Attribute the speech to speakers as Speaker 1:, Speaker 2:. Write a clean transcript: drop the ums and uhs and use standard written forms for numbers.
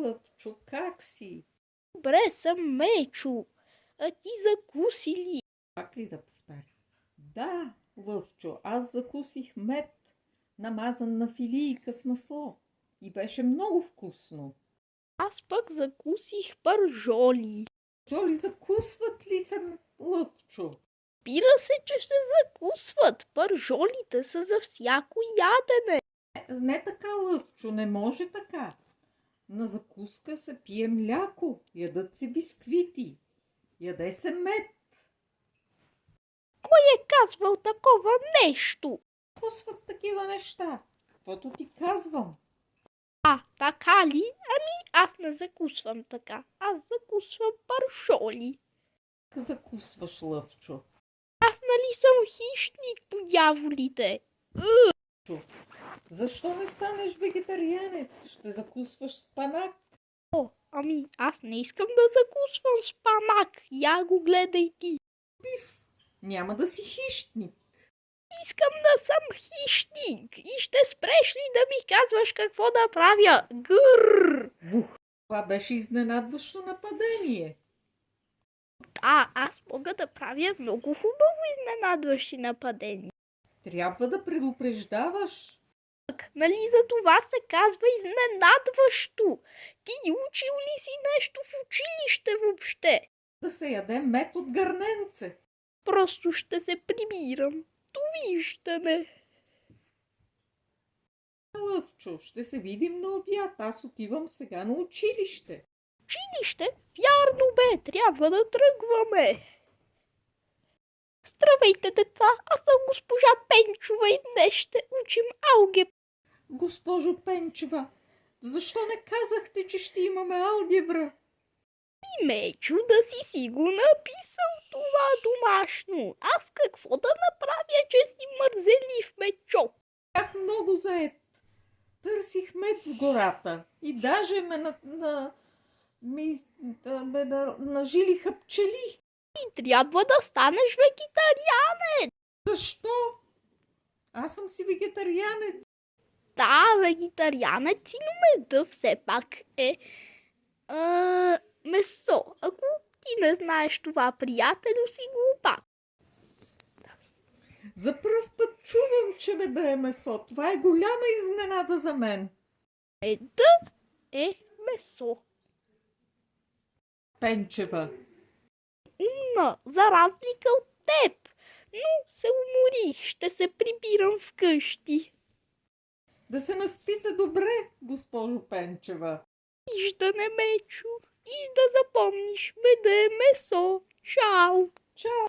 Speaker 1: Лъвчо, как си?
Speaker 2: Добре съм, Мечо. А ти закуси ли?
Speaker 1: Пак ли да повтарям? Да, Лъвчо, аз закусих мед, намазан на филийка с масло. И беше много вкусно.
Speaker 2: Аз пък закусих пържоли.
Speaker 1: Жоли, закусват ли се, Лъвчо?
Speaker 2: Пира се, че се закусват. Пържолите са за всяко ядене.
Speaker 1: Не така, Лъвчо, не може така. На закуска се пие мляко, ядат се бисквити, яде се мед.
Speaker 2: Кой е казвал такова нещо?
Speaker 1: Закусват такива неща, каквото ти казвам.
Speaker 2: А, така ли? Ами аз не закусвам така. Аз закусвам пържоли.
Speaker 1: Как закусваш, Лъвчо?
Speaker 2: Аз нали съм хищник по дяволите?
Speaker 1: Защо не станеш вегетарианец? Ще закусваш спанак.
Speaker 2: О, ами аз не искам да закусвам спанак. Я го гледай ти.
Speaker 1: Няма да си хищник.
Speaker 2: Искам да съм хищник. И ще спреш ли да ми казваш какво да правя? Гърр!
Speaker 1: Бух! Това беше изненадващо нападение.
Speaker 2: Да, аз мога да правя много хубаво изненадващи нападения.
Speaker 1: Трябва да предупреждаваш.
Speaker 2: Нали за това се казва изненадващо? Ти учил ли си нещо в училище въобще?
Speaker 1: Да се яде мед от гърненце.
Speaker 2: Просто ще се прибирам. Довиждане.
Speaker 1: Лъвчо, ще се видим на обяд. Аз отивам сега на училище.
Speaker 2: Училище? Вярно бе, трябва да тръгваме. Здравейте, деца, аз съм госпожа Пенчова и днес ще учим алгебра.
Speaker 1: Госпожо Пенчева, защо не казахте, че ще имаме алгебра?
Speaker 2: И Мечо, да си го написал това домашно. Аз какво да направя, че си мързелив, Мечо?
Speaker 1: Бях много заед. Търсих мед в гората и даже ме нажилиха пчели.
Speaker 2: И трябва да станеш вегетарианец.
Speaker 1: Защо? Аз съм си вегетарианец.
Speaker 2: Да, вегетарианец си, но меда все пак е месо. Ако ти не знаеш това, приятелю, си глупак.
Speaker 1: За пръв път чувам, че меда е месо. Това е голяма изненада за мен.
Speaker 2: Меда е месо.
Speaker 1: Пенчева.
Speaker 2: Но, за разлика от теб. Но се уморих, ще се прибирам вкъщи.
Speaker 1: Да се наспите добре, госпожо Пенчева.
Speaker 2: Виждане, Мечо. И да запомниш, меда е месо. Чао!
Speaker 1: Чао!